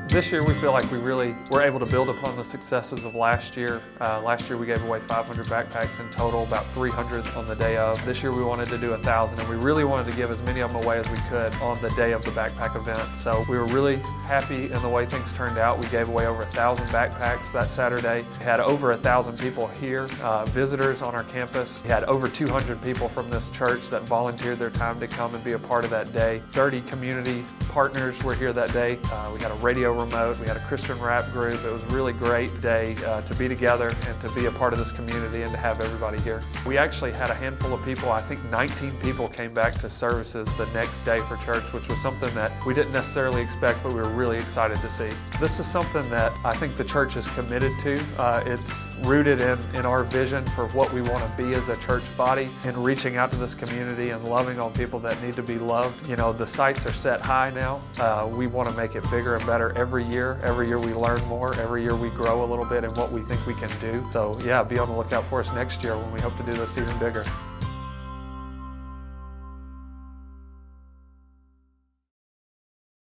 This year we feel like we really were able to build upon the successes of last year. Last year we gave away 500 backpacks in total, about 300 on the day of. This year we wanted to do 1,000, and we really wanted to give as many of them away as we could on the day of the backpack event. So we were really happy in the way things turned out. We gave away over 1,000 backpacks that Saturday. We had over 1,000 people here, visitors on our campus. We had over 200 people from this church that volunteered their time to come and be a part of that day. 30 community partners were here that day. We had a radio remote, we had a Christian rap group. It was a really great day to be together and to be a part of this community and to have everybody here. We actually had a handful of people, I think 19 people came back to services the next day for church, which was something that we didn't necessarily expect, but we were really excited to see. This is something that I think the church is committed to. It's rooted in our vision for what we want to be as a church body and reaching out to this community and loving on people that need to be loved. You know, the sights are set high now. We want to make it bigger and better every year. Every year we learn more. Every year we grow a little bit in what we think we can do. So yeah, be on the lookout for us next year when we hope to do this even bigger.